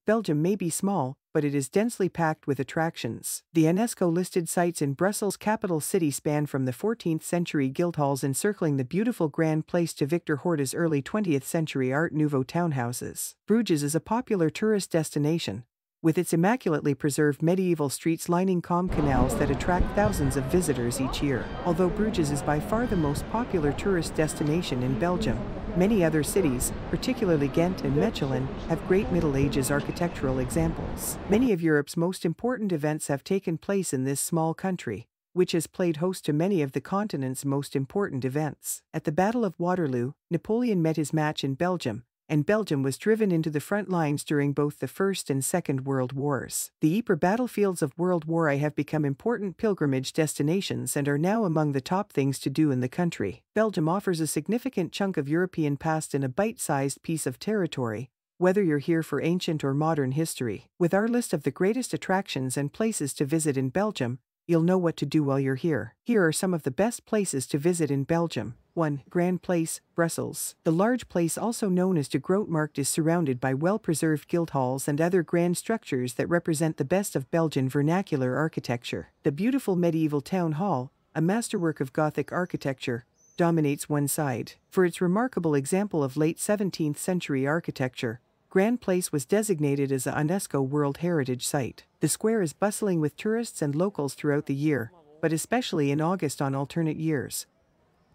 Belgium may be small, but it is densely packed with attractions. The UNESCO-listed sites in Brussels' capital city span from the 14th century guildhalls encircling the beautiful Grand Place to Victor Horta's early 20th century Art Nouveau townhouses. Bruges is a popular tourist destination, with its immaculately preserved medieval streets lining calm canals that attract thousands of visitors each year. Although Bruges is by far the most popular tourist destination in Belgium, many other cities, particularly Ghent and Mechelen, have great Middle Ages architectural examples. Many of Europe's most important events have taken place in this small country, which has played host to many of the continent's most important events. At the Battle of Waterloo, Napoleon met his match in Belgium, and Belgium was driven into the front lines during both the First and Second World Wars. The Ypres battlefields of World War I have become important pilgrimage destinations and are now among the top things to do in the country. Belgium offers a significant chunk of European past in a bite-sized piece of territory, whether you're here for ancient or modern history. With our list of the greatest attractions and places to visit in Belgium, you'll know what to do while you're here. Here are some of the best places to visit in Belgium. 1. Grand Place, Brussels. The large place, also known as de Grote Markt, is surrounded by well-preserved guildhalls and other grand structures that represent the best of Belgian vernacular architecture. The beautiful medieval town hall, a masterwork of Gothic architecture, dominates one side. For its remarkable example of late 17th century architecture, Grand Place was designated as a UNESCO World Heritage Site. The square is bustling with tourists and locals throughout the year, but especially in August on alternate years,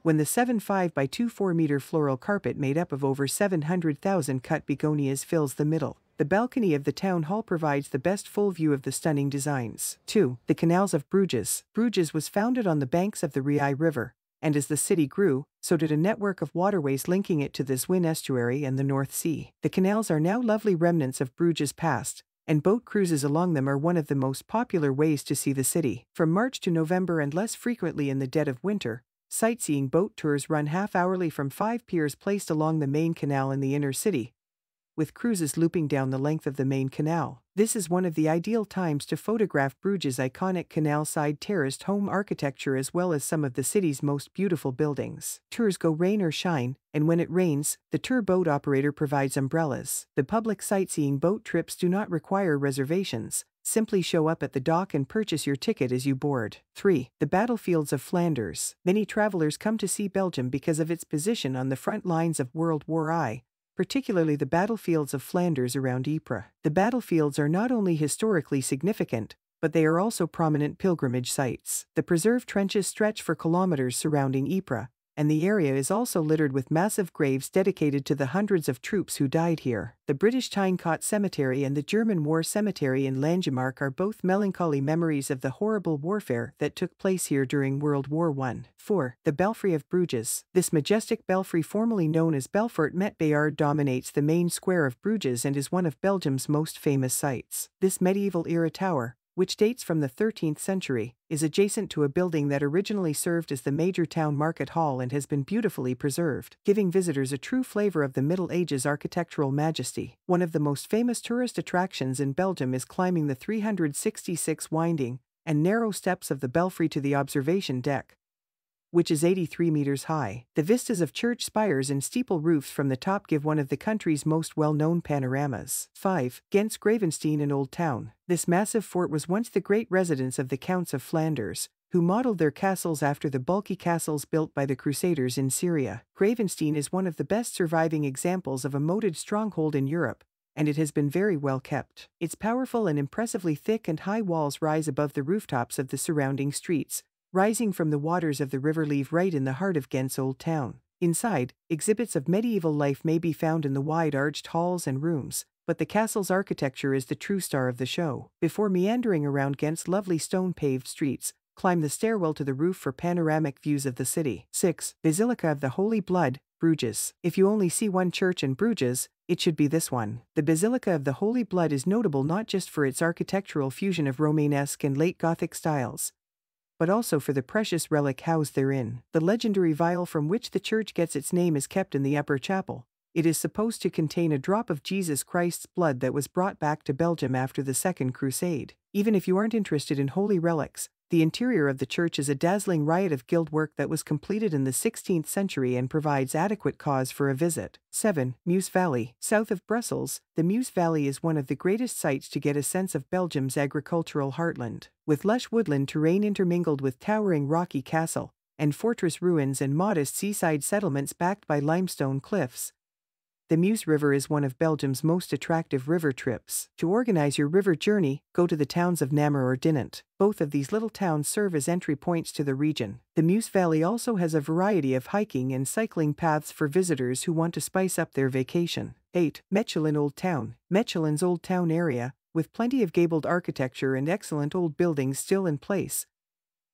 when the 7.5 by 2.4 meter floral carpet made up of over 700,000 cut begonias fills the middle. The balcony of the town hall provides the best full view of the stunning designs. 2. The Canals of Bruges. Bruges was founded on the banks of the Rai River, and as the city grew, so did a network of waterways linking it to the Zwin estuary and the North Sea. The canals are now lovely remnants of Bruges' past, and boat cruises along them are one of the most popular ways to see the city. From March to November and less frequently in the dead of winter, sightseeing boat tours run half-hourly from 5 piers placed along the main canal in the inner city, with cruises looping down the length of the main canal. This is one of the ideal times to photograph Bruges' iconic canal-side terraced home architecture as well as some of the city's most beautiful buildings. Tours go rain or shine, and when it rains, the tour boat operator provides umbrellas. The public sightseeing boat trips do not require reservations. Simply show up at the dock and purchase your ticket as you board. 3. The Battlefields of Flanders. Many travelers come to see Belgium because of its position on the front lines of World War I, particularly the battlefields of Flanders around Ypres. The battlefields are not only historically significant, but they are also prominent pilgrimage sites. The preserved trenches stretch for kilometers surrounding Ypres, and the area is also littered with massive graves dedicated to the hundreds of troops who died here. The British Tyncott Cemetery and the German War Cemetery in Langemarck are both melancholy memories of the horrible warfare that took place here during World War I. 4. The Belfry of Bruges. This majestic belfry, formerly known as Belfort Met Bayard, dominates the main square of Bruges and is one of Belgium's most famous sites. This medieval-era tower, which dates from the 13th century, is adjacent to a building that originally served as the major town market hall and has been beautifully preserved, giving visitors a true flavor of the Middle Ages architectural majesty. One of the most famous tourist attractions in Belgium is climbing the 366 winding and narrow steps of the belfry to the observation deck, which is 83 meters high. The vistas of church spires and steeple roofs from the top give one of the country's most well-known panoramas. 5. Ghent's Gravenstein and Old Town. This massive fort was once the great residence of the Counts of Flanders, who modeled their castles after the bulky castles built by the Crusaders in Syria. Gravenstein is one of the best surviving examples of a moated stronghold in Europe, and it has been very well kept. Its powerful and impressively thick and high walls rise above the rooftops of the surrounding streets, rising from the waters of the River Leve right in the heart of Ghent's Old Town. Inside, exhibits of medieval life may be found in the wide arched halls and rooms, but the castle's architecture is the true star of the show. Before meandering around Ghent's lovely stone-paved streets, climb the stairwell to the roof for panoramic views of the city. 6. Basilica of the Holy Blood, Bruges. If you only see one church in Bruges, it should be this one. The Basilica of the Holy Blood is notable not just for its architectural fusion of Romanesque and late Gothic styles, but also for the precious relic housed therein. The legendary vial from which the church gets its name is kept in the upper chapel. It is supposed to contain a drop of Jesus Christ's blood that was brought back to Belgium after the Second Crusade. Even if you aren't interested in holy relics, The interior of the church is a dazzling riot of gilt work that was completed in the 16th century and provides adequate cause for a visit. 7. Meuse Valley. South of Brussels, the Meuse Valley is one of the greatest sights to get a sense of Belgium's agricultural heartland. With lush woodland terrain intermingled with towering rocky castle and fortress ruins and modest seaside settlements backed by limestone cliffs, the Meuse River is one of Belgium's most attractive river trips. To organize your river journey, go to the towns of Namur or Dinant. Both of these little towns serve as entry points to the region. The Meuse Valley also has a variety of hiking and cycling paths for visitors who want to spice up their vacation. 8. Mechelen Old Town. Mechelen's Old Town area, with plenty of gabled architecture and excellent old buildings still in place,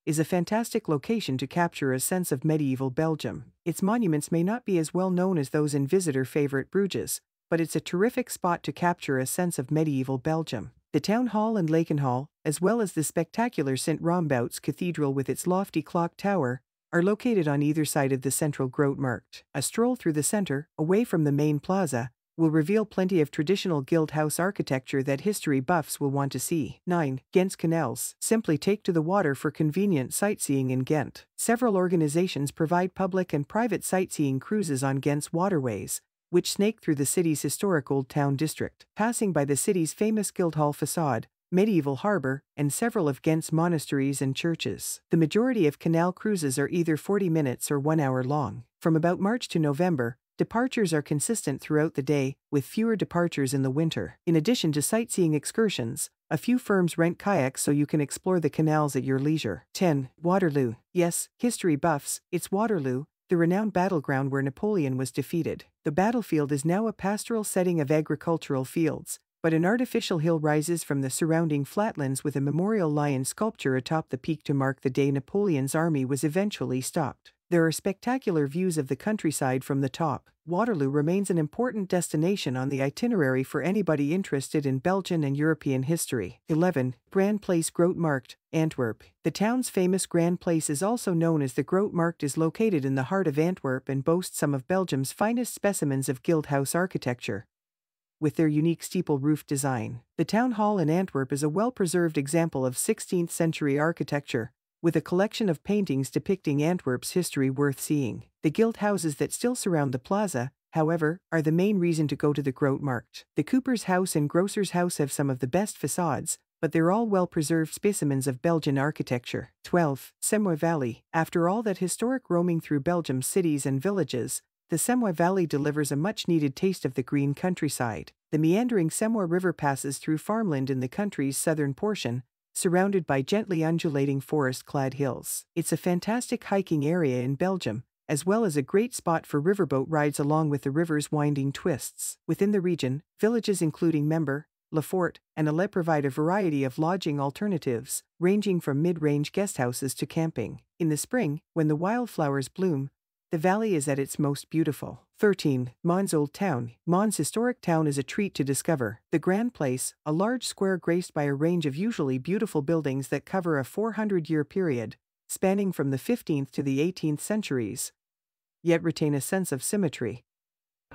is a fantastic location to capture a sense of medieval Belgium. Its monuments may not be as well known as those in visitor-favorite Bruges, but it's a terrific spot to capture a sense of medieval Belgium. The Town Hall and Lakenhall, as well as the spectacular St. Rombout's Cathedral with its lofty clock tower, are located on either side of the central Grote Markt. A stroll through the center, away from the main plaza, will reveal plenty of traditional guild house architecture that history buffs will want to see. 9. Ghent's canals. Simply take to the water for convenient sightseeing in Ghent. Several organizations provide public and private sightseeing cruises on Ghent's waterways, which snake through the city's historic Old Town district, passing by the city's famous Guildhall facade, medieval harbor, and several of Ghent's monasteries and churches. The majority of canal cruises are either 40 minutes or 1 hour long. From about March to November, departures are consistent throughout the day, with fewer departures in the winter. In addition to sightseeing excursions, a few firms rent kayaks so you can explore the canals at your leisure. 10. Waterloo. Yes, history buffs, it's Waterloo, the renowned battleground where Napoleon was defeated. The battlefield is now a pastoral setting of agricultural fields, but an artificial hill rises from the surrounding flatlands with a memorial lion sculpture atop the peak to mark the day Napoleon's army was eventually stopped. There are spectacular views of the countryside from the top. Waterloo remains an important destination on the itinerary for anybody interested in Belgian and European history. 11. Grand Place Grote Markt, Antwerp. The town's famous Grand Place is also known as the Grote Markt, is located in the heart of Antwerp and boasts some of Belgium's finest specimens of guild house architecture, with their unique steeple roof design. The town hall in Antwerp is a well-preserved example of 16th century architecture, with a collection of paintings depicting Antwerp's history worth seeing. The gilt houses that still surround the plaza, however, are the main reason to go to the Grote Markt. The Cooper's House and Grocer's House have some of the best facades, but they're all well-preserved specimens of Belgian architecture. 12. Semois Valley. After all that historic roaming through Belgium's cities and villages, the Semois Valley delivers a much-needed taste of the green countryside. The meandering Semois River passes through farmland in the country's southern portion, surrounded by gently undulating forest-clad hills. It's a fantastic hiking area in Belgium, as well as a great spot for riverboat rides along with the river's winding twists. Within the region, villages including Member, Lefort, and Ale provide a variety of lodging alternatives, ranging from mid-range guesthouses to camping. In the spring, when the wildflowers bloom, the valley is at its most beautiful. 13. Mons Old Town. Mons Historic Town is a treat to discover. The Grand Place, a large square graced by a range of usually beautiful buildings that cover a 400-year period, spanning from the 15th to the 18th centuries, yet retain a sense of symmetry,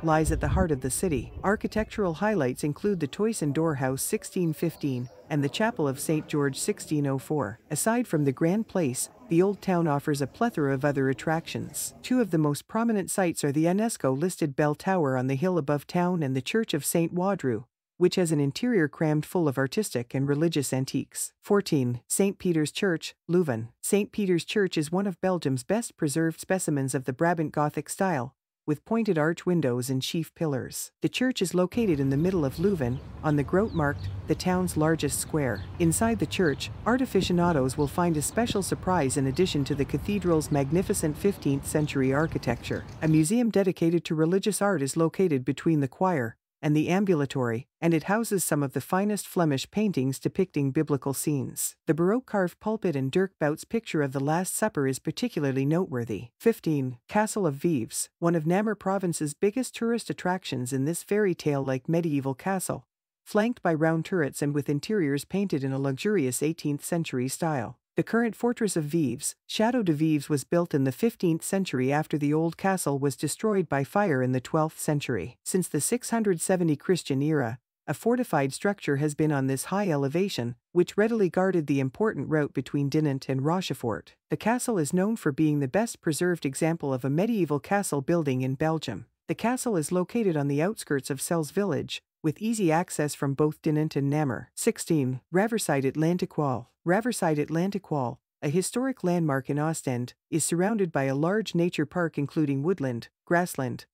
lies at the heart of the city. Architectural highlights include the Toyson Door House 1615 and the Chapel of St. George 1604. Aside from the Grand Place, the Old Town offers a plethora of other attractions. Two of the most prominent sites are the UNESCO-listed Bell Tower on the hill above town and the Church of St. Wadru, which has an interior crammed full of artistic and religious antiques. 14. St. Peter's Church, Leuven. St. Peter's Church is one of Belgium's best preserved specimens of the Brabant Gothic style, with pointed arch windows and chief pillars. The church is located in the middle of Leuven, on the Grote Markt, the town's largest square. Inside the church, art aficionados will find a special surprise in addition to the cathedral's magnificent 15th century architecture. A museum dedicated to religious art is located between the choir and the ambulatory, and it houses some of the finest Flemish paintings depicting biblical scenes. The Baroque carved pulpit and Dirk Bout's picture of the Last Supper is particularly noteworthy. 15. Castle of Vives. One of Namur Province's biggest tourist attractions in this fairy tale-like medieval castle, flanked by round turrets and with interiors painted in a luxurious 18th century style. The current fortress of Vives, Chateau de Vives, was built in the 15th century after the old castle was destroyed by fire in the 12th century. Since the 670 Christian era, A fortified structure has been on this high elevation, which readily guarded the important route between Dinant and Rochefort. The castle is known for being the best preserved example of a medieval castle building in Belgium. The castle is located on the outskirts of Celles village, with easy access from both Dinant and Namur. 16. Raverside Atlantic Wall. Raverside Atlantic Wall, a historic landmark in Ostend, is surrounded by a large nature park including woodland, grassland,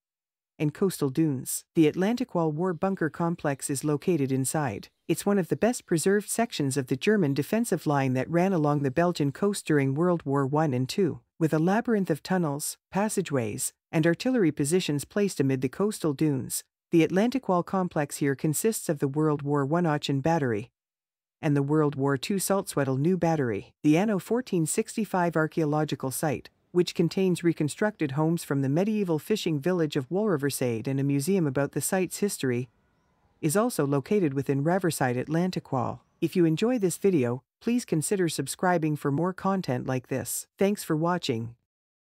and coastal dunes. The Atlantic Wall War Bunker Complex is located inside. It's one of the best preserved sections of the German defensive line that ran along the Belgian coast during World War I and II, with a labyrinth of tunnels, passageways, and artillery positions placed amid the coastal dunes. The Atlantic Wall complex here consists of the World War I Aachen Battery and the World War II Salzwedel New Battery. The Anno 1465 archaeological site, which contains reconstructed homes from the medieval fishing village of Wolreverside and a museum about the site's history, is also located within Raverside Atlantic Wall. If you enjoy this video, please consider subscribing for more content like this. Thanks for watching.